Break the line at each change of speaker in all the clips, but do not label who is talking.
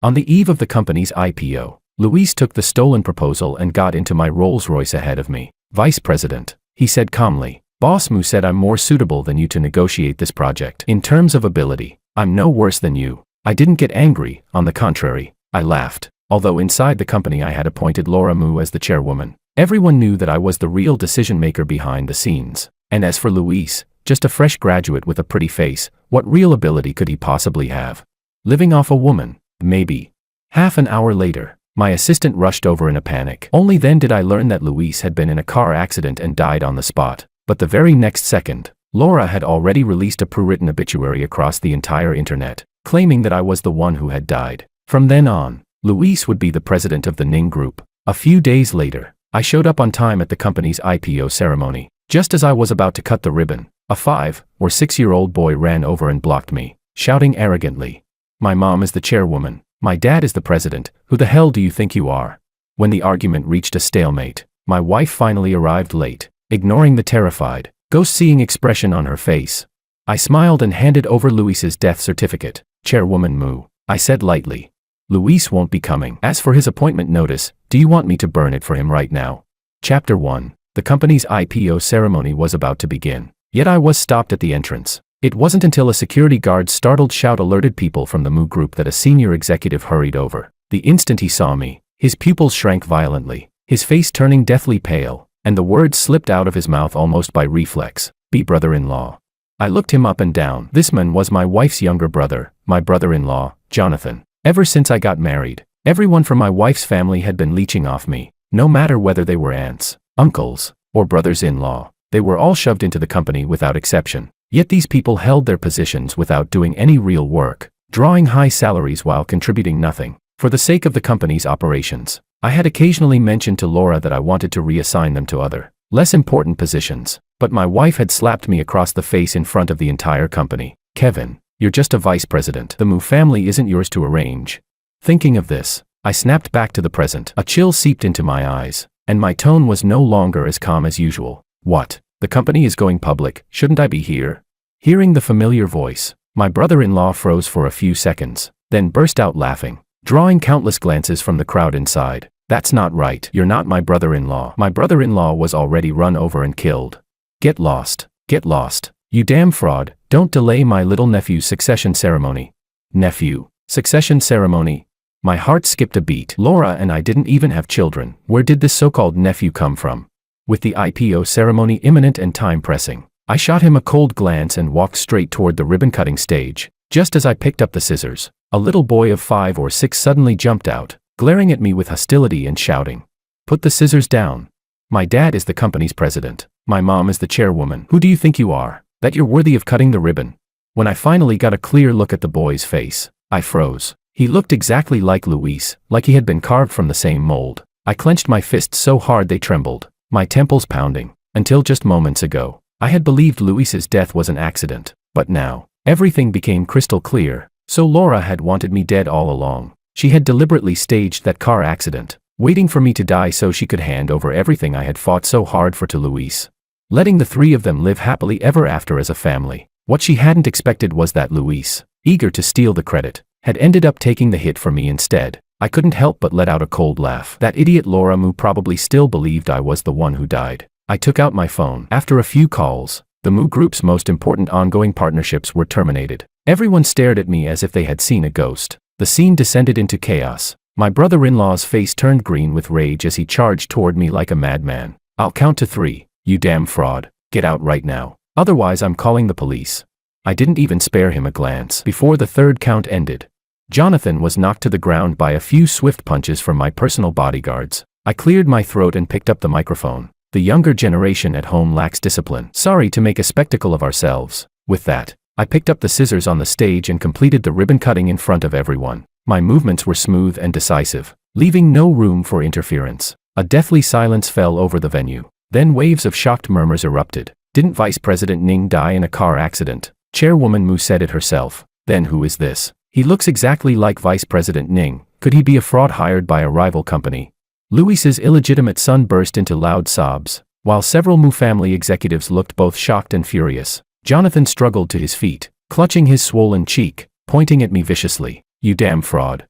On the eve of the company's IPO, Luis took the stolen proposal and got into my Rolls-Royce ahead of me. "Vice President," he said calmly, "Boss Mu said I'm more suitable than you to negotiate this project. In terms of ability, I'm no worse than you." I didn't get angry, on the contrary, I laughed. Although inside the company I had appointed Laura Mu as the chairwoman, everyone knew that I was the real decision-maker behind the scenes. And as for Luis, just a fresh graduate with a pretty face, what real ability could he possibly have? Living off a woman, maybe. Half an hour later, my assistant rushed over in a panic. Only then did I learn that Luis had been in a car accident and died on the spot. But the very next second, Laura had already released a pre-written obituary across the entire internet, claiming that I was the one who had died. From then on, Luis would be the president of the Ning Group. A few days later, I showed up on time at the company's IPO ceremony. Just as I was about to cut the ribbon, a 5 or 6-year-old boy ran over and blocked me, shouting arrogantly, "My mom is the chairwoman. My dad is the president. Who the hell do you think you are?" When the argument reached a stalemate, my wife finally arrived late, ignoring the terrified, ghost-seeing expression on her face. I smiled and handed over Luis's death certificate. "Chairwoman Mu," I said lightly. "Luis won't be coming. As for his appointment notice, do you want me to burn it for him right now?" Chapter 1. The company's IPO ceremony was about to begin. Yet I was stopped at the entrance. It wasn't until a security guard's startled shout alerted people from the Mu Group that a senior executive hurried over. The instant he saw me, his pupils shrank violently, his face turning deathly pale, and the words slipped out of his mouth almost by reflex, "Be brother-in-law." I looked him up and down. This man was my wife's younger brother, my brother-in-law, Jonathan. Ever since I got married, everyone from my wife's family had been leeching off me. No matter whether they were aunts, uncles, or brothers-in-law, they were all shoved into the company without exception. Yet these people held their positions without doing any real work, drawing high salaries while contributing nothing. For the sake of the company's operations, I had occasionally mentioned to Laura that I wanted to reassign them to other, less important positions, but my wife had slapped me across the face in front of the entire company. "Kevin, you're just a vice president. The Mu family isn't yours to arrange." Thinking of this, I snapped back to the present. A chill seeped into my eyes, and my tone was no longer as calm as usual. "What? The company is going public, shouldn't I be here?" Hearing the familiar voice, my brother-in-law froze for a few seconds, then burst out laughing, drawing countless glances from the crowd inside. "That's not right. You're not my brother-in-law. My brother-in-law was already run over and killed. Get lost. Get lost. You damn fraud. Don't delay my little nephew's succession ceremony." Nephew. Succession ceremony. My heart skipped a beat. Laura and I didn't even have children. Where did this so-called nephew come from? With the IPO ceremony imminent and time pressing, I shot him a cold glance and walked straight toward the ribbon-cutting stage. Just as I picked up the scissors, a little boy of 5 or 6 suddenly jumped out, glaring at me with hostility and shouting, "Put the scissors down. My dad is the company's president. My mom is the chairwoman. Who do you think you are, that you're worthy of cutting the ribbon?" When I finally got a clear look at the boy's face, I froze. He looked exactly like Luis, like he had been carved from the same mold. I clenched my fists so hard they trembled, my temples pounding. Until just moments ago, I had believed Luis's death was an accident, but now, everything became crystal clear. So Laura had wanted me dead all along. She had deliberately staged that car accident, waiting for me to die so she could hand over everything I had fought so hard for to Luis, letting the three of them live happily ever after as a family. What she hadn't expected was that Luis, eager to steal the credit, had ended up taking the hit for me instead. I couldn't help but let out a cold laugh. That idiot Laura Mu probably still believed I was the one who died. I took out my phone. After a few calls, the Mu Group's most important ongoing partnerships were terminated. Everyone stared at me as if they had seen a ghost. The scene descended into chaos. My brother-in-law's face turned green with rage as he charged toward me like a madman. "I'll count to 3, you damn fraud. Get out right now. Otherwise I'm calling the police." I didn't even spare him a glance. Before the third count ended, Jonathan was knocked to the ground by a few swift punches from my personal bodyguards. I cleared my throat and picked up the microphone. "The younger generation at home lacks discipline. Sorry to make a spectacle of ourselves." With that, I picked up the scissors on the stage and completed the ribbon cutting in front of everyone. My movements were smooth and decisive, leaving no room for interference. A deathly silence fell over the venue. Then waves of shocked murmurs erupted. "Didn't Vice President Ning die in a car accident?" Chairwoman Mu said it herself. "Then who is this? He looks exactly like Vice President Ning. Could he be a fraud hired by a rival company?" Luis's illegitimate son burst into loud sobs, while several Mu family executives looked both shocked and furious. Jonathan struggled to his feet, clutching his swollen cheek, pointing at me viciously. "You damn fraud.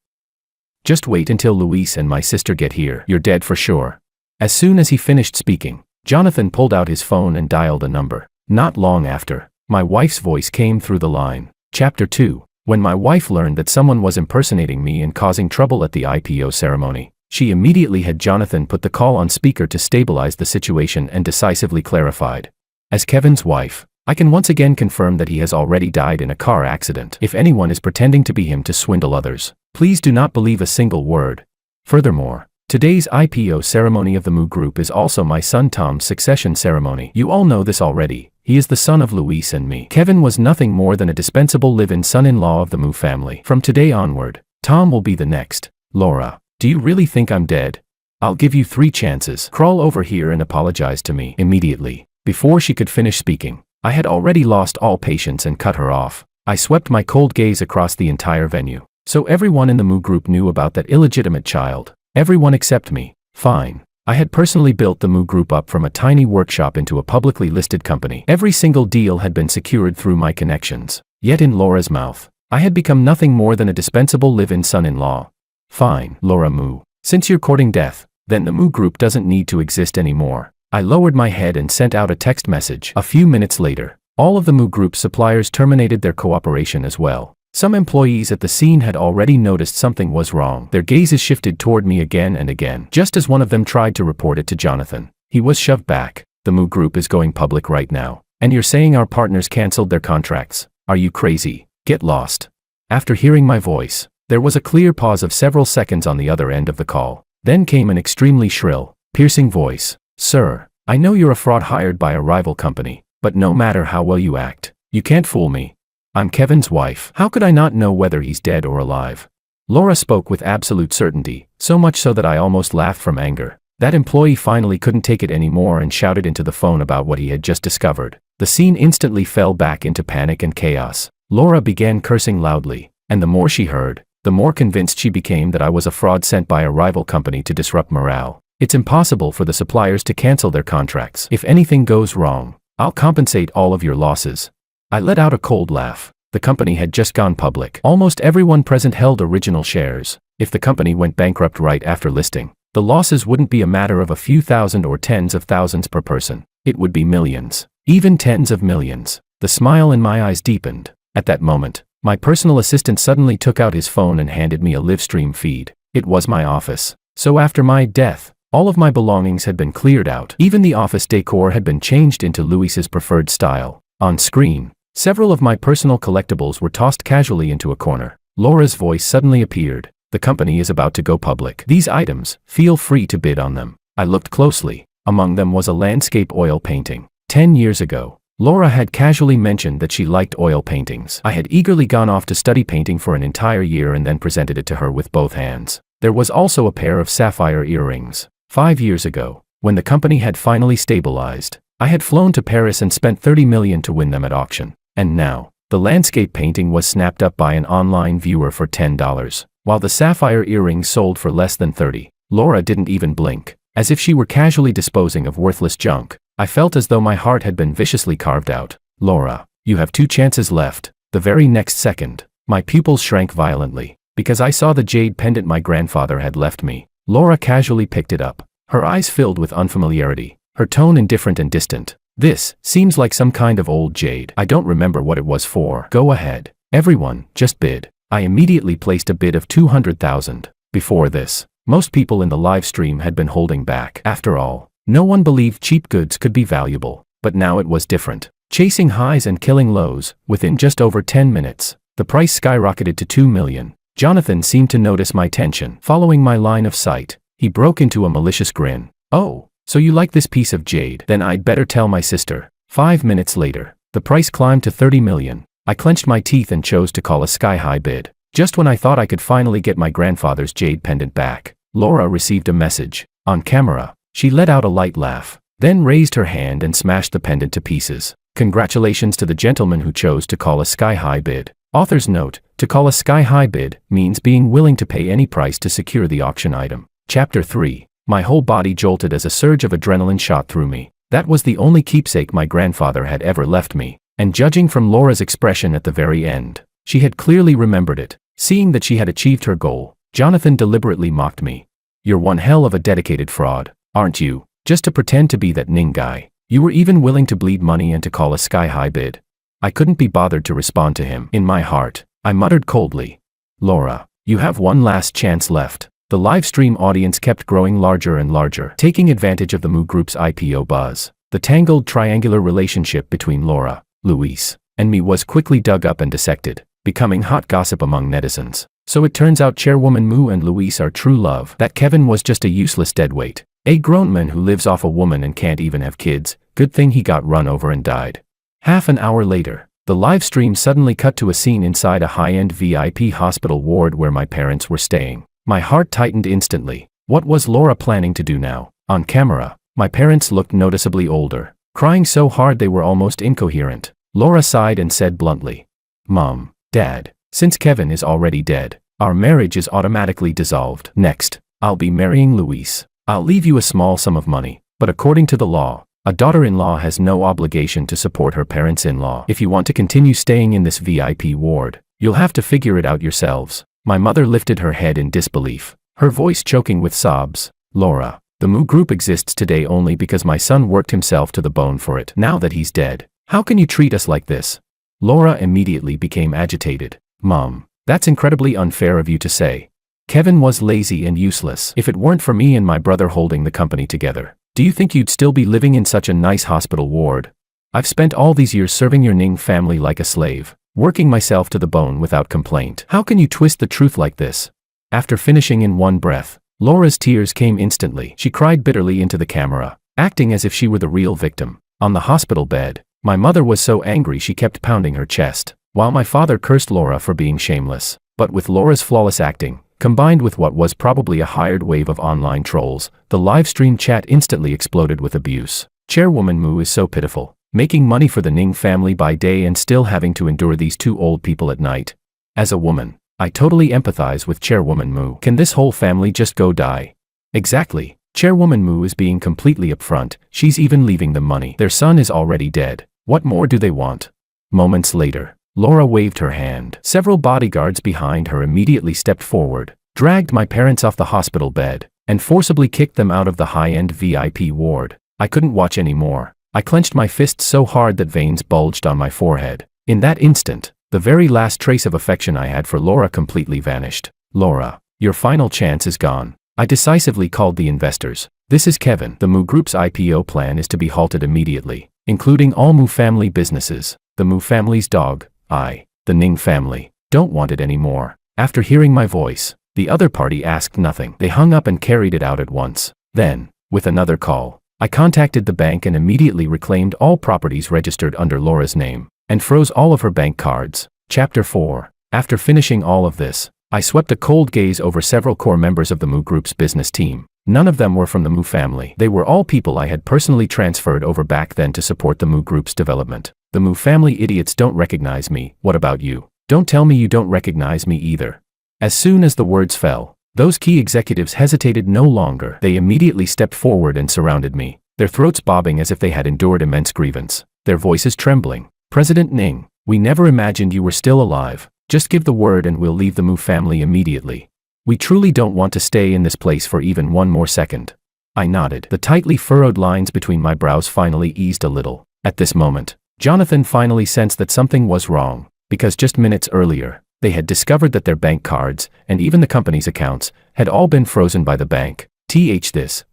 Just wait until Luis and my sister get here. You're dead for sure. As soon as he finished speaking, Jonathan pulled out his phone and dialed a number. Not long after, my wife's voice came through the line. Chapter 2. When my wife learned that someone was impersonating me and causing trouble at the IPO ceremony, she immediately had Jonathan put the call on speaker to stabilize the situation and decisively clarified. As Kevin's wife, I can once again confirm that he has already died in a car accident. If anyone is pretending to be him to swindle others, please do not believe a single word. Furthermore, today's IPO ceremony of the Moo Group is also my son Tom's succession ceremony. You all know this already. He is the son of Luis and me. Kevin was nothing more than a dispensable live-in son-in-law of the Moo family. From today onward, Tom will be the next. Laura, do you really think I'm dead? I'll give you 3 chances. Crawl over here and apologize to me immediately. Before she could finish speaking, I had already lost all patience and cut her off. I swept my cold gaze across the entire venue. So everyone in the Moo Group knew about that illegitimate child. Everyone except me. Fine. I had personally built the Moo Group up from a tiny workshop into a publicly listed company. Every single deal had been secured through my connections. Yet in Laura's mouth, I had become nothing more than a dispensable live-in son-in-law. Fine, Laura Moo. Since you're courting death, then the Moo Group doesn't need to exist anymore. I lowered my head and sent out a text message. A few minutes later, all of the Moo Group suppliers terminated their cooperation as well. Some employees at the scene had already noticed something was wrong. Their gazes shifted toward me again and again. Just as one of them tried to report it to Jonathan, he was shoved back. The Moo Group is going public right now. And you're saying our partners canceled their contracts? Are you crazy? Get lost. After hearing my voice, there was a clear pause of several seconds on the other end of the call. Then came an extremely shrill, piercing voice. Sir, I know you're a fraud hired by a rival company, but no matter how well you act, you can't fool me. I'm Kevin's wife. How could I not know whether he's dead or alive? Laura spoke with absolute certainty, so much so that I almost laughed from anger. That employee finally couldn't take it anymore and shouted into the phone about what he had just discovered. The scene instantly fell back into panic and chaos. Laura began cursing loudly, and the more she heard, the more convinced she became that I was a fraud sent by a rival company to disrupt morale. It's impossible for the suppliers to cancel their contracts. If anything goes wrong, I'll compensate all of your losses. I let out a cold laugh. The company had just gone public. Almost everyone present held original shares. If the company went bankrupt right after listing, the losses wouldn't be a matter of a few thousand or tens of thousands per person. It would be millions, even tens of millions. The smile in my eyes deepened. At that moment, my personal assistant suddenly took out his phone and handed me a live stream feed. It was my office. So after my death, all of my belongings had been cleared out. Even the office decor had been changed into Luis's preferred style. On screen, several of my personal collectibles were tossed casually into a corner. Laura's voice suddenly appeared. The company is about to go public. These items, feel free to bid on them. I looked closely. Among them was a landscape oil painting. 10 years ago, Laura had casually mentioned that she liked oil paintings. I had eagerly gone off to study painting for an entire year and then presented it to her with both hands. There was also a pair of sapphire earrings. 5 years ago, when the company had finally stabilized, I had flown to Paris and spent $30 million to win them at auction. And now, the landscape painting was snapped up by an online viewer for $10, while the sapphire earrings sold for less than $30. Laura didn't even blink, as if she were casually disposing of worthless junk. I felt as though my heart had been viciously carved out. Laura, you have 2 chances left. The very next second, my pupils shrank violently, because I saw the jade pendant my grandfather had left me. Laura casually picked it up, her eyes filled with unfamiliarity, her tone indifferent and distant. This seems like some kind of old jade. I don't remember what it was for. Go ahead. Everyone, just bid. I immediately placed a bid of $200,000. Before this, most people in the live stream had been holding back. After all, no one believed cheap goods could be valuable. But now it was different. Chasing highs and killing lows, within just over 10 minutes, the price skyrocketed to $2 million. Jonathan seemed to notice my tension. Following my line of sight, he broke into a malicious grin. Oh, so you like this piece of jade? Then I'd better tell my sister. 5 minutes later, the price climbed to $30 million. I clenched my teeth and chose to call a sky-high bid. Just when I thought I could finally get my grandfather's jade pendant back, Laura received a message. On camera, she let out a light laugh, then raised her hand and smashed the pendant to pieces. Congratulations to the gentleman who chose to call a sky-high bid. Author's note, to call a sky-high bid means being willing to pay any price to secure the auction item. Chapter 3. My whole body jolted as a surge of adrenaline shot through me. That was the only keepsake my grandfather had ever left me, and judging from Laura's expression at the very end, she had clearly remembered it. Seeing that she had achieved her goal, Jonathan deliberately mocked me. You're one hell of a dedicated fraud, aren't you? Just to pretend to be that Ning guy. You were even willing to bleed money and to call a sky-high bid. I couldn't be bothered to respond to him. In my heart, I muttered coldly, Laura, you have one last chance left. The live stream audience kept growing larger and larger, taking advantage of the Moo Group's IPO buzz. The tangled triangular relationship between Laura, Luis, and me was quickly dug up and dissected, becoming hot gossip among netizens. So it turns out Chairwoman Moo and Luis are true love, that Kevin was just a useless deadweight. A grown man who lives off a woman and can't even have kids. Good thing he got run over and died. Half an hour later, the live stream suddenly cut to a scene inside a high-end VIP hospital ward where my parents were staying. My heart tightened instantly. What was Laura planning to do now? On camera, my parents looked noticeably older, crying so hard they were almost incoherent. Laura sighed and said bluntly, Mom, Dad, since Kevin is already dead, our marriage is automatically dissolved. Next, I'll be marrying Luis. I'll leave you a small sum of money, but according to the law, a daughter-in-law has no obligation to support her parents-in-law. If you want to continue staying in this VIP ward, you'll have to figure it out yourselves. My mother lifted her head in disbelief, her voice choking with sobs. Laura, the Moo Group exists today only because my son worked himself to the bone for it. Now that he's dead, how can you treat us like this? Laura immediately became agitated. Mom, that's incredibly unfair of you to say. Kevin was lazy and useless. If it weren't for me and my brother holding the company together, do you think you'd still be living in such a nice hospital ward? I've spent all these years serving your Ning family like a slave, working myself to the bone without complaint. How can you twist the truth like this? After finishing in one breath, Laura's tears came instantly. She cried bitterly into the camera, acting as if she were the real victim. On the hospital bed, my mother was so angry she kept pounding her chest, while my father cursed Laura for being shameless. But with Laura's flawless acting, combined with what was probably a hired wave of online trolls, the live stream chat instantly exploded with abuse. Chairwoman Moo is so pitiful, making money for the Ning family by day and still having to endure these two old people at night. As a woman, I totally empathize with Chairwoman Moo. Can this whole family just go die? Exactly. Chairwoman Moo is being completely upfront. She's even leaving them money. Their son is already dead. What more do they want? Moments later, Laura waved her hand. Several bodyguards behind her immediately stepped forward, dragged my parents off the hospital bed, and forcibly kicked them out of the high-end VIP ward. I couldn't watch anymore. I clenched my fists so hard that veins bulged on my forehead. In that instant, the very last trace of affection I had for Laura completely vanished. Laura, your final chance is gone. I decisively called the investors. This is Kevin. The Moo Group's IPO plan is to be halted immediately, including all Moo family businesses. The Moo family's dog, the Ning family, don't want it anymore. After hearing my voice, the other party asked nothing. They hung up and carried it out at once. Then, with another call, I contacted the bank and immediately reclaimed all properties registered under Laura's name, and froze all of her bank cards. Chapter 4. After finishing all of this, I swept a cold gaze over several core members of the Moo Group's business team. None of them were from the Moo family. They were all people I had personally transferred over back then to support the Moo Group's development. The Moo family idiots don't recognize me. What about you? Don't tell me you don't recognize me either. As soon as the words fell, those key executives hesitated no longer. They immediately stepped forward and surrounded me, their throats bobbing as if they had endured immense grievance, their voices trembling. President Ning, we never imagined you were still alive. Just give the word and we'll leave the Moo family immediately. We truly don't want to stay in this place for even one more second. I nodded. The tightly furrowed lines between my brows finally eased a little. At this moment, Jonathan finally sensed that something was wrong, because just minutes earlier, they had discovered that their bank cards, and even the company's accounts, had all been frozen by the bank.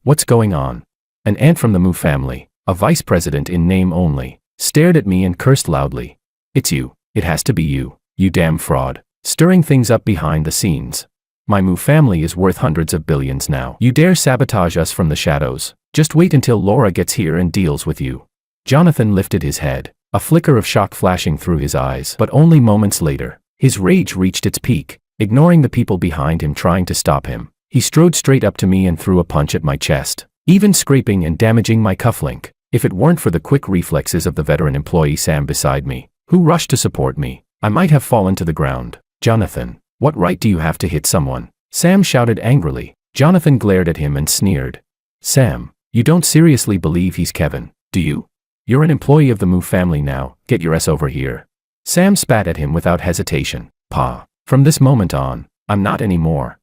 What's going on? An aunt from the Moo family, a vice president in name only, stared at me and cursed loudly. It's you. It has to be you. You damn fraud. Stirring things up behind the scenes. My Moo family is worth hundreds of billions now. You dare sabotage us from the shadows. Just wait until Laura gets here and deals with you. Jonathan lifted his head, a flicker of shock flashing through his eyes. But only moments later, his rage reached its peak. Ignoring the people behind him trying to stop him, he strode straight up to me and threw a punch at my chest, even scraping and damaging my cufflink. If it weren't for the quick reflexes of the veteran employee Sam beside me, who rushed to support me, I might have fallen to the ground. Jonathan, what right do you have to hit someone? Sam shouted angrily. Jonathan glared at him and sneered. Sam, you don't seriously believe he's Kevin, do you? You're an employee of the Moo family now. Get your ass over here. Sam spat at him without hesitation. Pa. From this moment on, I'm not anymore.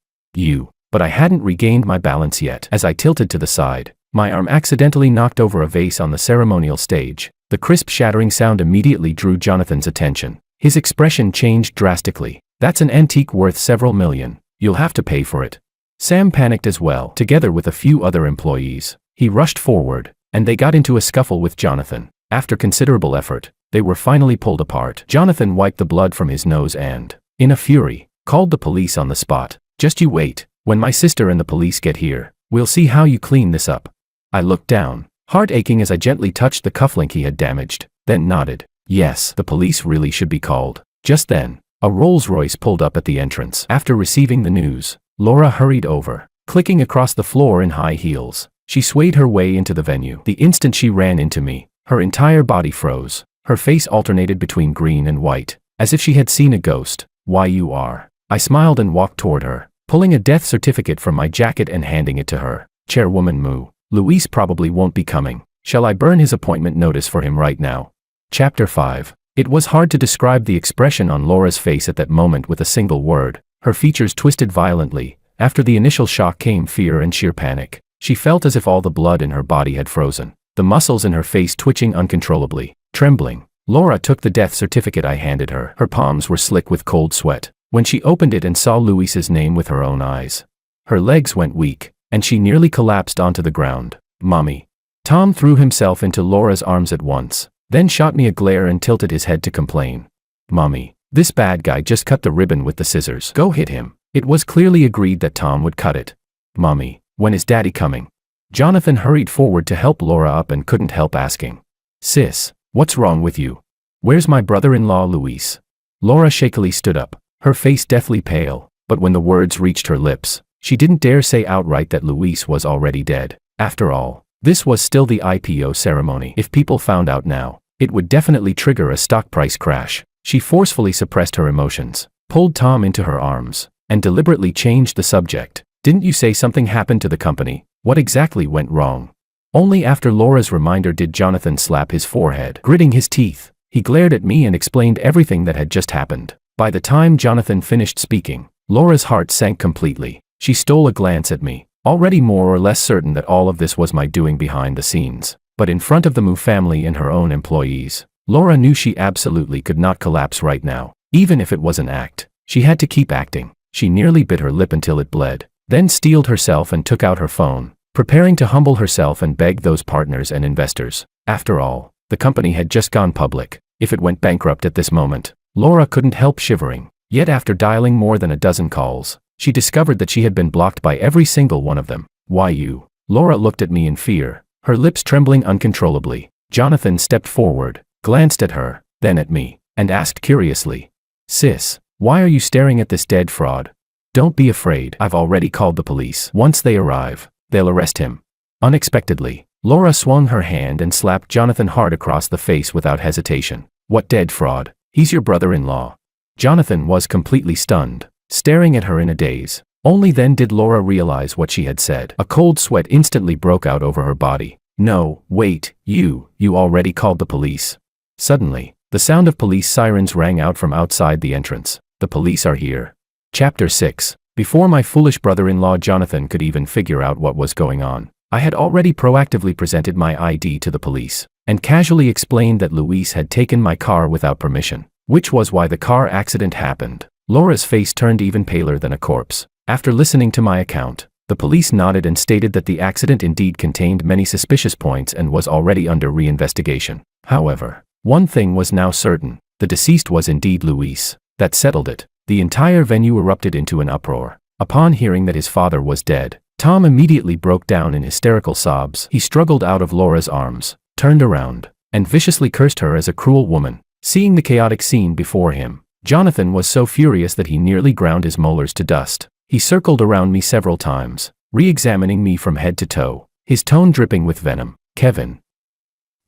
But I hadn't regained my balance yet. As I tilted to the side, my arm accidentally knocked over a vase on the ceremonial stage. The crisp shattering sound immediately drew Jonathan's attention. His expression changed drastically. "That's an antique worth several million. You'll have to pay for it." Sam panicked as well, together with a few other employees. He rushed forward, and they got into a scuffle with Jonathan. After considerable effort, they were finally pulled apart. Jonathan wiped the blood from his nose and, in a fury, called the police on the spot. "Just you wait. When my sister and the police get here, we'll see how you clean this up." I looked down, heart aching as I gently touched the cufflink he had damaged, then nodded. Yes, the police really should be called. Just then, a Rolls-Royce pulled up at the entrance. After receiving the news, Laura hurried over, clicking across the floor in high heels. She swayed her way into the venue. The instant she ran into me, her entire body froze. Her face alternated between green and white, as if she had seen a ghost. "Why you are." I smiled and walked toward her, pulling a death certificate from my jacket and handing it to her. "Chairwoman Moo, Luis probably won't be coming. Shall I burn his appointment notice for him right now?" Chapter 5. It was hard to describe the expression on Laura's face at that moment with a single word. Her features twisted violently. After the initial shock came fear and sheer panic. She felt as if all the blood in her body had frozen, the muscles in her face twitching uncontrollably. Trembling, Laura took the death certificate I handed her. Her palms were slick with cold sweat when she opened it and saw Luis's name with her own eyes. Her legs went weak, and she nearly collapsed onto the ground. "Mommy." Tom threw himself into Laura's arms at once, then shot me a glare and tilted his head to complain. "Mommy, this bad guy just cut the ribbon with the scissors. Go hit him." It was clearly agreed that Tom would cut it. "Mommy, when is Daddy coming?" Jonathan hurried forward to help Laura up and couldn't help asking. "Sis, what's wrong with you? Where's my brother-in-law Luis?" Laura shakily stood up, her face deathly pale, but when the words reached her lips, she didn't dare say outright that Luis was already dead. After all, this was still the IPO ceremony. If people found out now, it would definitely trigger a stock price crash. She forcefully suppressed her emotions, pulled Tom into her arms, and deliberately changed the subject. "Didn't you say something happened to the company? What exactly went wrong?" Only after Laura's reminder did Jonathan slap his forehead. Gritting his teeth, he glared at me and explained everything that had just happened. By the time Jonathan finished speaking, Laura's heart sank completely. She stole a glance at me, already more or less certain that all of this was my doing behind the scenes. But in front of the Moo family and her own employees, Laura knew she absolutely could not collapse right now. Even if it was an act, she had to keep acting. She nearly bit her lip until it bled, then steeled herself and took out her phone, preparing to humble herself and beg those partners and investors. After all, the company had just gone public. If it went bankrupt at this moment, Laura couldn't help shivering. Yet after dialing more than a dozen calls, she discovered that she had been blocked by every single one of them. "Why you?" Laura looked at me in fear, her lips trembling uncontrollably. Jonathan stepped forward, glanced at her, then at me, and asked curiously, "Sis, why are you staring at this dead fraud?" "Don't be afraid. I've already called the police. Once they arrive, they'll arrest him." Unexpectedly, Laura swung her hand and slapped Jonathan hard across the face without hesitation. "What dead fraud? He's your brother-in-law." Jonathan was completely stunned, staring at her in a daze. Only then did Laura realize what she had said. A cold sweat instantly broke out over her body. "No, wait, you already called the police." Suddenly, the sound of police sirens rang out from outside the entrance. "The police are here." Chapter 6. Before my foolish brother-in-law Jonathan could even figure out what was going on, I had already proactively presented my ID to the police, and casually explained that Luis had taken my car without permission, which was why the car accident happened. Laura's face turned even paler than a corpse. After listening to my account, the police nodded and stated that the accident indeed contained many suspicious points and was already under reinvestigation. However, one thing was now certain: the deceased was indeed Luis. That settled it. The entire venue erupted into an uproar. Upon hearing that his father was dead, Tom immediately broke down in hysterical sobs. He struggled out of Laura's arms, turned around, and viciously cursed her as a cruel woman. Seeing the chaotic scene before him, Jonathan was so furious that he nearly ground his molars to dust. He circled around me several times, re-examining me from head to toe, his tone dripping with venom. "Kevin,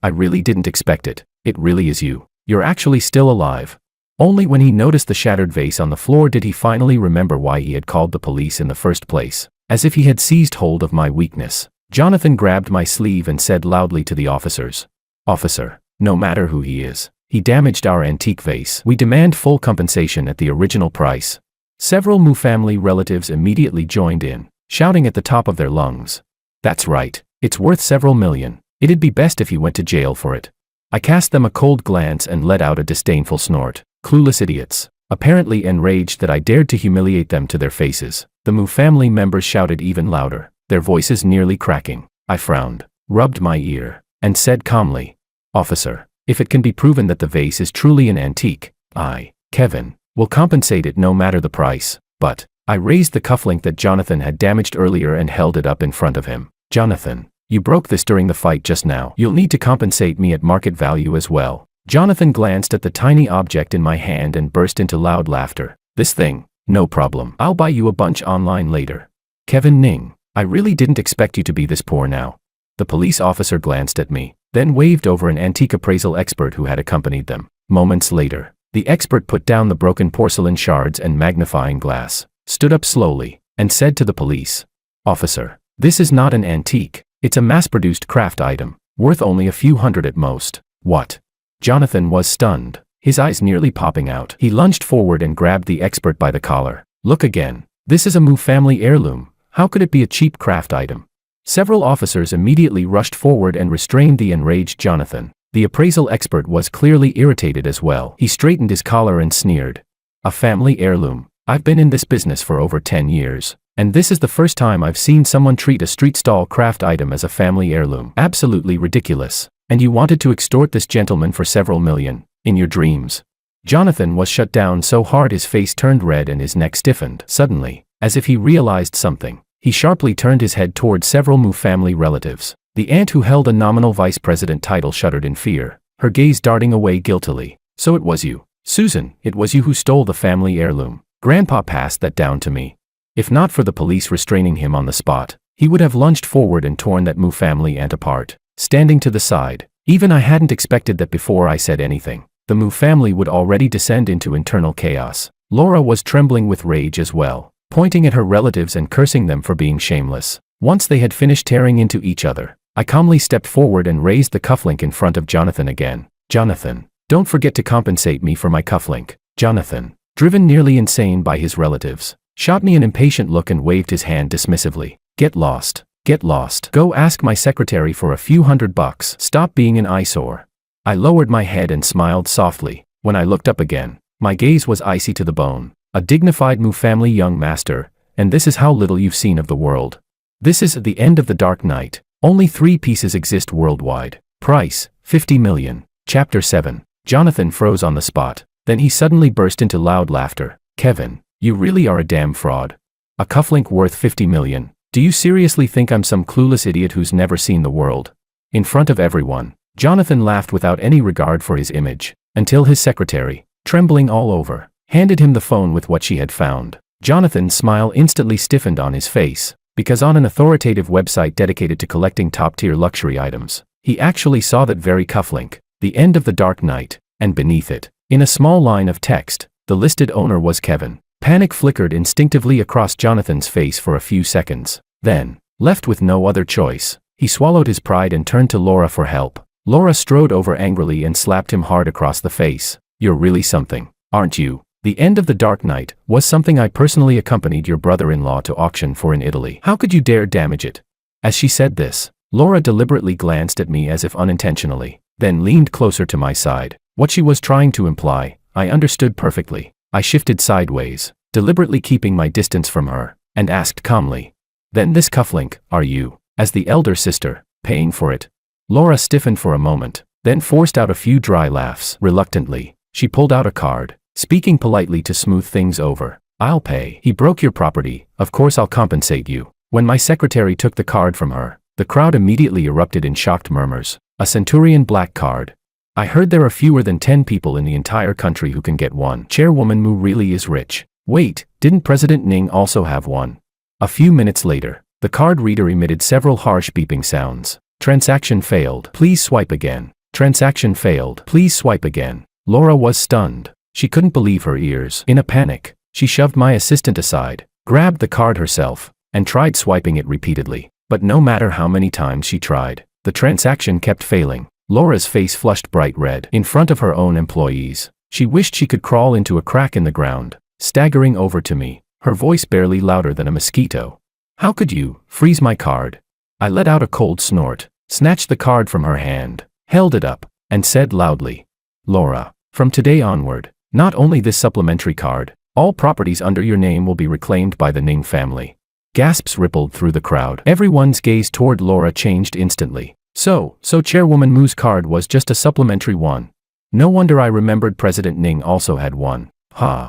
I really didn't expect it. It really is you. You're actually still alive." Only when he noticed the shattered vase on the floor did he finally remember why he had called the police in the first place. As if he had seized hold of my weakness, Jonathan grabbed my sleeve and said loudly to the officers, "Officer, no matter who he is, he damaged our antique vase. We demand full compensation at the original price." Several Mu family relatives immediately joined in, shouting at the top of their lungs. That's right, it's worth several million. It'd be best if you went to jail for it. I cast them a cold glance and let out a disdainful snort. Clueless idiots. Apparently enraged that I dared to humiliate them to their faces, the Mu family members shouted even louder, their voices nearly cracking. I frowned, rubbed my ear, and said calmly, "Officer, if it can be proven that the vase is truly an antique, I, Kevin, will compensate it no matter the price." But I raised the cufflink that Jonathan had damaged earlier and held it up in front of him. "Jonathan, you broke this during the fight just now. You'll need to compensate me at market value as well." Jonathan glanced at the tiny object in my hand and burst into loud laughter. "This thing? No problem. I'll buy you a bunch online later." "Kevin Ning, I really didn't expect you to be this poor now." The police officer glanced at me, then waved over an antique appraisal expert who had accompanied them. Moments later, the expert put down the broken porcelain shards and magnifying glass, stood up slowly, and said to the police, "Officer, this is not an antique. It's a mass-produced craft item, worth only a few hundred at most." "What?" Jonathan was stunned, his eyes nearly popping out. He lunged forward and grabbed the expert by the collar. "Look again. This is a Mu family heirloom. How could it be a cheap craft item?" Several officers immediately rushed forward and restrained the enraged Jonathan. The appraisal expert was clearly irritated as well. He straightened his collar and sneered. "A family heirloom? I've been in this business for over 10 years, and this is the first time I've seen someone treat a street stall craft item as a family heirloom. Absolutely ridiculous. And you wanted to extort this gentleman for several million, in your dreams." Jonathan was shut down so hard his face turned red and his neck stiffened. Suddenly, as if he realized something, he sharply turned his head toward several Mu family relatives. The aunt who held a nominal vice president title shuddered in fear, her gaze darting away guiltily. "So it was you, Susan, it was you who stole the family heirloom. Grandpa passed that down to me." If not for the police restraining him on the spot, he would have lunged forward and torn that Mu family aunt apart. Standing to the side, even I hadn't expected that before I said anything, the Mu family would already descend into internal chaos. Laura was trembling with rage as well, pointing at her relatives and cursing them for being shameless. Once they had finished tearing into each other, I calmly stepped forward and raised the cufflink in front of Jonathan again. "Jonathan, don't forget to compensate me for my cufflink." Jonathan, driven nearly insane by his relatives, shot me an impatient look and waved his hand dismissively. "Get lost. Get lost. Go ask my secretary for a few $100. Stop being an eyesore." I lowered my head and smiled softly. When I looked up again, my gaze was icy to the bone. "A dignified Mu family young master, and this is how little you've seen of the world. This is the end of the Dark Knight. Only 3 pieces exist worldwide. Price, 50 million. Chapter 7. Jonathan froze on the spot. Then he suddenly burst into loud laughter. "Kevin, you really are a damn fraud. A cufflink worth 50 million. Do you seriously think I'm some clueless idiot who's never seen the world?" In front of everyone, Jonathan laughed without any regard for his image, until his secretary, trembling all over, handed him the phone with what she had found. Jonathan's smile instantly stiffened on his face, because on an authoritative website dedicated to collecting top-tier luxury items, he actually saw that very cufflink, the end of the Dark Knight, and beneath it, in a small line of text, the listed owner was Kevin. Panic flickered instinctively across Jonathan's face for a few seconds. Then, left with no other choice, he swallowed his pride and turned to Laura for help. Laura strode over angrily and slapped him hard across the face. "You're really something, aren't you? The end of the Dark Knight was something I personally accompanied your brother-in-law to auction for in Italy. How could you dare damage it?" As she said this, Laura deliberately glanced at me as if unintentionally, then leaned closer to my side. What she was trying to imply, I understood perfectly. I shifted sideways, deliberately keeping my distance from her, and asked calmly, "Then this cufflink, are you, as the elder sister, paying for it?" Laura stiffened for a moment, then forced out a few dry laughs. Reluctantly, she pulled out a card, speaking politely to smooth things over. "I'll pay. He broke your property, of course I'll compensate you." When my secretary took the card from her, the crowd immediately erupted in shocked murmurs. "A Centurion Black card. I heard there are fewer than 10 people in the entire country who can get one. Chairwoman Mu really is rich. Wait, didn't President Ning also have one?" A few minutes later, the card reader emitted several harsh beeping sounds. "Transaction failed. Please swipe again. Transaction failed. Please swipe again." Laura was stunned. She couldn't believe her ears. In a panic, she shoved my assistant aside, grabbed the card herself, and tried swiping it repeatedly. But no matter how many times she tried, the transaction kept failing. Laura's face flushed bright red. In front of her own employees, she wished she could crawl into a crack in the ground. staggering over to me, her voice barely louder than a mosquito. How could you freeze my card? I let out a cold snort, snatched the card from her hand, held it up, and said loudly, Laura, from today onward, not only this supplementary card, all properties under your name will be reclaimed by the Ning family. Gasps rippled through the crowd. Everyone's gaze toward Laura changed instantly. So Chairwoman Mu's card was just a supplementary one. No wonder I remembered President Ning also had one.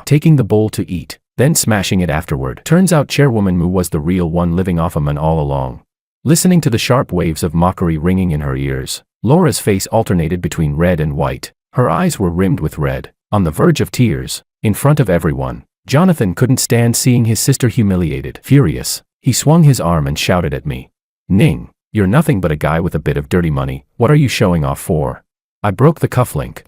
Taking the bowl to eat, then smashing it afterward. Turns out Chairwoman Mu was the real one living off a man all along. Listening to the sharp waves of mockery ringing in her ears, Laura's face alternated between red and white. Her eyes were rimmed with red, on the verge of tears. In front of everyone, Jonathan couldn't stand seeing his sister humiliated. Furious, he swung his arm and shouted at me. Ning, you're nothing but a guy with a bit of dirty money. What are you showing off for? I broke the cufflink.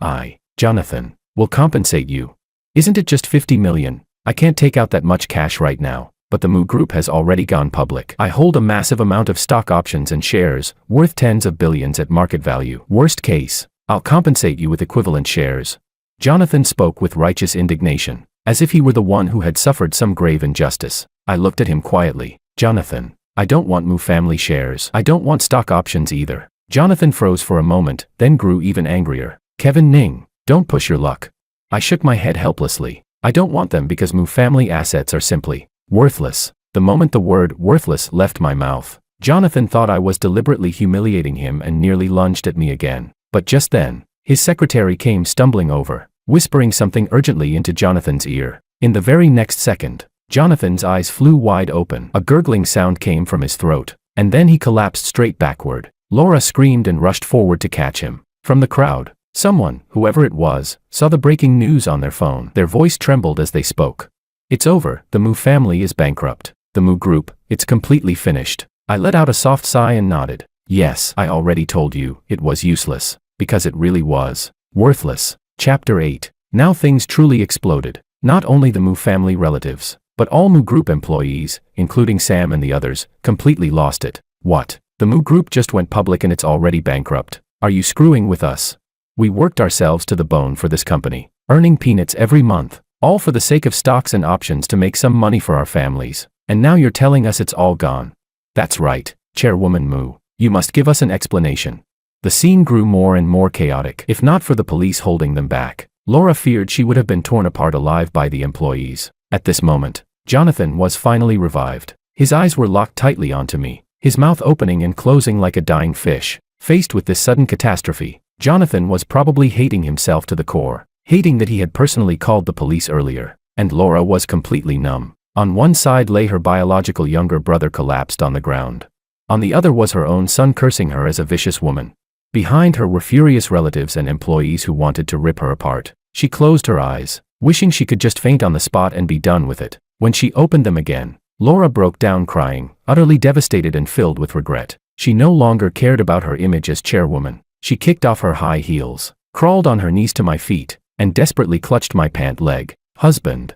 Jonathan, will compensate you. Isn't it just 50 million? I can't take out that much cash right now, but the Mu Group has already gone public. I hold a massive amount of stock options and shares, worth tens of billions at market value. Worst case, I'll compensate you with equivalent shares. Jonathan spoke with righteous indignation, as if he were the one who had suffered some grave injustice. I looked at him quietly. Jonathan, I don't want Mu family shares. I don't want stock options either. Jonathan froze for a moment, then grew even angrier. Kevin Ning, don't push your luck. I shook my head helplessly. I don't want them because Mu family assets are simply worthless. The moment the word worthless left my mouth, Jonathan thought I was deliberately humiliating him and nearly lunged at me again. But just then, his secretary came stumbling over, whispering something urgently into Jonathan's ear. In the very next second, Jonathan's eyes flew wide open. A gurgling sound came from his throat, and then he collapsed straight backward. Laura screamed and rushed forward to catch him. From the crowd, someone, whoever it was, saw the breaking news on their phone. Their voice trembled as they spoke. It's over, the Mu family is bankrupt. The Mu Group, it's completely finished. I let out a soft sigh and nodded. Yes, I already told you, it was useless. Because it really was. Worthless. Chapter 8. Now things truly exploded. Not only the Mu family relatives, but all Mu Group employees, including Sam and the others, completely lost it. What? The Mu Group just went public and it's already bankrupt. Are you screwing with us? We worked ourselves to the bone for this company, earning peanuts every month, all for the sake of stocks and options to make some money for our families. And now you're telling us it's all gone. That's right, Chairwoman Mu. You must give us an explanation. The scene grew more and more chaotic. If not for the police holding them back, Laura feared she would have been torn apart alive by the employees. At this moment, Jonathan was finally revived. His eyes were locked tightly onto me, his mouth opening and closing like a dying fish. Faced with this sudden catastrophe, Jonathan was probably hating himself to the core, hating that he had personally called the police earlier. And Laura was completely numb. On one side lay her biological younger brother collapsed on the ground. On the other was her own son cursing her as a vicious woman. Behind her were furious relatives and employees who wanted to rip her apart. She closed her eyes, wishing she could just faint on the spot and be done with it. When she opened them again, Laura broke down crying, utterly devastated and filled with regret. She no longer cared about her image as chairwoman. She kicked off her high heels, crawled on her knees to my feet, and desperately clutched my pant leg. Husband,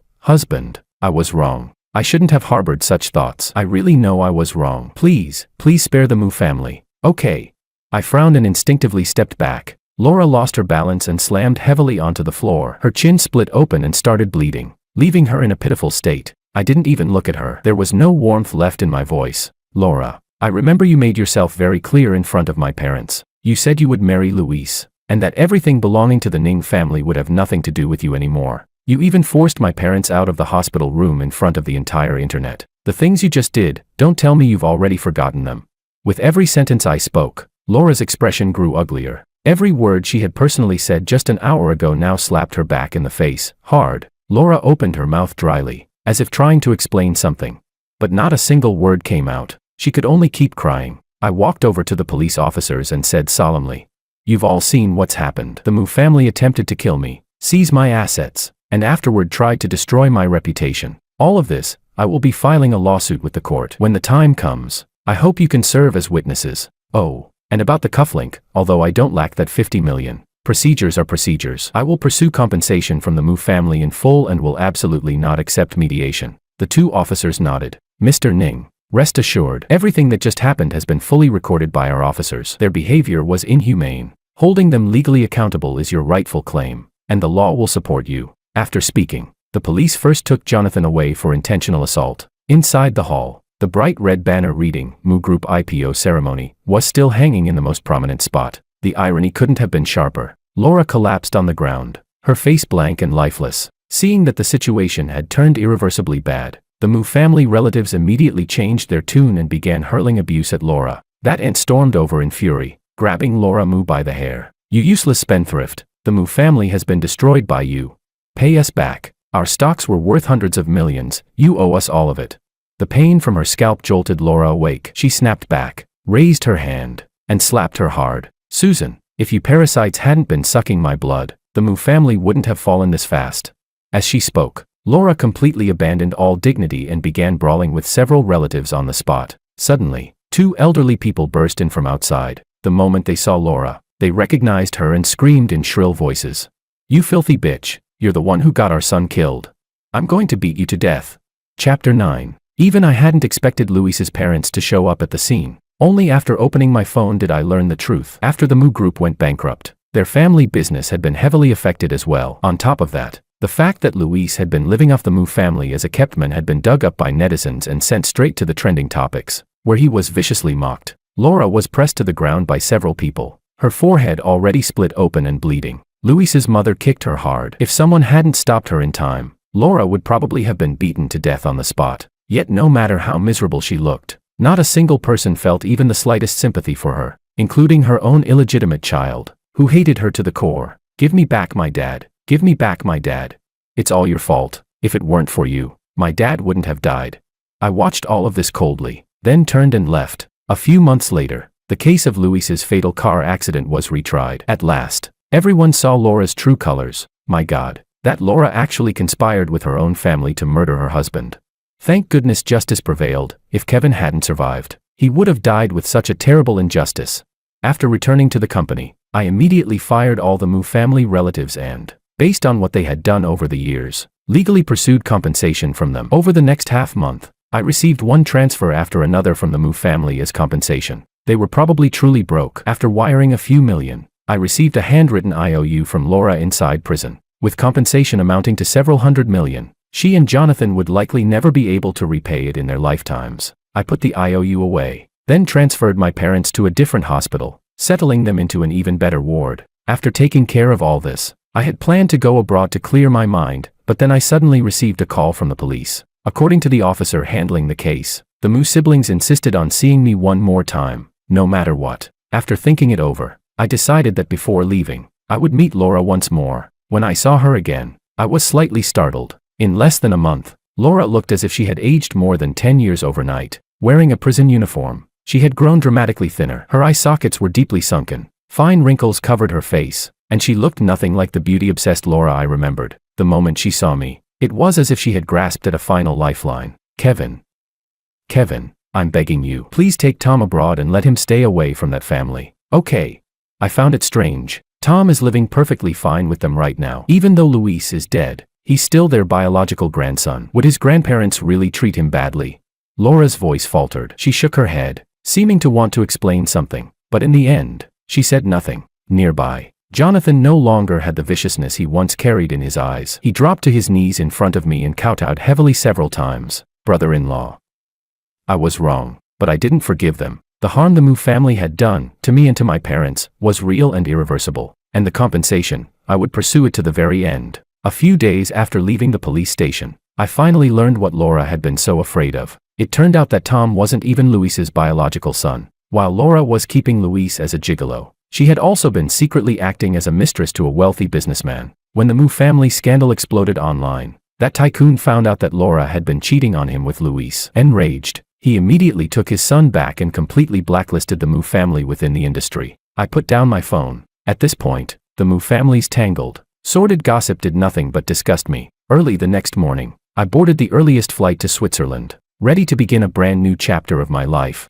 I was wrong. I shouldn't have harbored such thoughts. I really know I was wrong. Please spare the Mu family. Okay. I frowned and instinctively stepped back. Laura lost her balance and slammed heavily onto the floor. Her chin split open and started bleeding, leaving her in a pitiful state. I didn't even look at her. There was no warmth left in my voice. Laura, I remember you made yourself very clear in front of my parents. You said you would marry Luis, and that everything belonging to the Ning family would have nothing to do with you anymore. You even forced my parents out of the hospital room in front of the entire internet. The things you just did, don't tell me you've already forgotten them. With every sentence I spoke, Laura's expression grew uglier. Every word she had personally said just an hour ago now slapped her back in the face, hard. Laura opened her mouth dryly, as if trying to explain something. But not a single word came out. She could only keep crying. I walked over to the police officers and said solemnly, "You've all seen what's happened. The Mu family attempted to kill me, seize my assets, and afterward tried to destroy my reputation. All of this, I will be filing a lawsuit with the court. When the time comes, I hope you can serve as witnesses. Oh, and about the cufflink, although I don't lack that 50 million. Procedures are procedures. I will pursue compensation from the Mu family in full and will absolutely not accept mediation." The two officers nodded. "Mr. Ning, rest assured, everything that just happened has been fully recorded by our officers. Their behavior was inhumane. Holding them legally accountable is your rightful claim, and the law will support you." After speaking, The police first took Jonathan away for intentional assault. Inside the hall, the bright red banner reading, Mu Group IPO ceremony, was still hanging in the most prominent spot. The irony couldn't have been sharper. Laura collapsed on the ground, her face blank and lifeless. Seeing that the situation had turned irreversibly bad, the Mu family relatives immediately changed their tune and began hurling abuse at Laura. That aunt stormed over in fury, grabbing Laura Mu by the hair. "You useless spendthrift, the Mu family has been destroyed by you. Pay us back. Our stocks were worth hundreds of millions, you owe us all of it." The pain from her scalp jolted Laura awake. She snapped back, raised her hand, and slapped her hard. "Susan, if you parasites hadn't been sucking my blood, the Mu family wouldn't have fallen this fast." As she spoke, Laura completely abandoned all dignity and began brawling with several relatives on the spot. Suddenly, two elderly people burst in from outside. The moment they saw Laura, they recognized her and screamed in shrill voices. "You filthy bitch, you're the one who got our son killed. I'm going to beat you to death." Chapter 9. Even I hadn't expected Luis's parents to show up at the scene. Only after opening my phone did I learn the truth. After the Mu Group went bankrupt, their family business had been heavily affected as well. On top of that, the fact that Luis had been living off the Mu family as a keptman had been dug up by netizens and sent straight to the trending topics, where he was viciously mocked. Laura was pressed to the ground by several people, her forehead already split open and bleeding. Luis's mother kicked her hard. If someone hadn't stopped her in time, Laura would probably have been beaten to death on the spot. Yet no matter how miserable she looked, not a single person felt even the slightest sympathy for her, including her own illegitimate child, who hated her to the core. "Give me back my dad. Give me back my dad. It's all your fault. If it weren't for you, my dad wouldn't have died." I watched all of this coldly, then turned and left. A few months later, the case of Luis's fatal car accident was retried. At last, everyone saw Laura's true colors. My God, that Laura actually conspired with her own family to murder her husband. Thank goodness justice prevailed. If Kevin hadn't survived, he would have died with such a terrible injustice. After returning to the company, I immediately fired all the Mu family relatives and, based on what they had done over the years, legally pursued compensation from them. Over the next half-month, I received one transfer after another from the Mu family as compensation. They were probably truly broke. After wiring a few million, I received a handwritten IOU from Laura inside prison, with compensation amounting to several hundred million. She and Jonathan would likely never be able to repay it in their lifetimes. I put the IOU away, then transferred my parents to a different hospital, settling them into an even better ward. After taking care of all this, I had planned to go abroad to clear my mind, but then I suddenly received a call from the police. According to the officer handling the case, the Mu siblings insisted on seeing me one more time, no matter what. After thinking it over, I decided that before leaving, I would meet Laura once more. When I saw her again, I was slightly startled. In less than a month, Laura looked as if she had aged more than 10 years overnight. Wearing a prison uniform, she had grown dramatically thinner. Her eye sockets were deeply sunken, fine wrinkles covered her face, and she looked nothing like the beauty-obsessed Laura I remembered. The moment she saw me, it was as if she had grasped at a final lifeline. "Kevin. Kevin, I'm begging you. Please take Tom abroad and let him stay away from that family." "Okay." I found it strange. Tom is living perfectly fine with them right now. Even though Luis is dead, he's still their biological grandson. Would his grandparents really treat him badly? Laura's voice faltered. She shook her head, seeming to want to explain something, but in the end, she said nothing. Nearby, Jonathan no longer had the viciousness he once carried in his eyes. He dropped to his knees in front of me and kowtowed heavily several times. "Brother-in-law, I was wrong, but I didn't forgive them. The harm the Mu family had done, to me and to my parents, was real and irreversible, and the compensation, I would pursue it to the very end." A few days after leaving the police station, I finally learned what Laura had been so afraid of. It turned out that Tom wasn't even Luis's biological son. While Laura was keeping Luis as a gigolo, she had also been secretly acting as a mistress to a wealthy businessman. When the Mu family scandal exploded online, that tycoon found out that Laura had been cheating on him with Luis. Enraged, he immediately took his son back and completely blacklisted the Mu family within the industry. I put down my phone. At this point, the Mu family's tangled, sordid gossip did nothing but disgust me. Early the next morning, I boarded the earliest flight to Switzerland, ready to begin a brand new chapter of my life.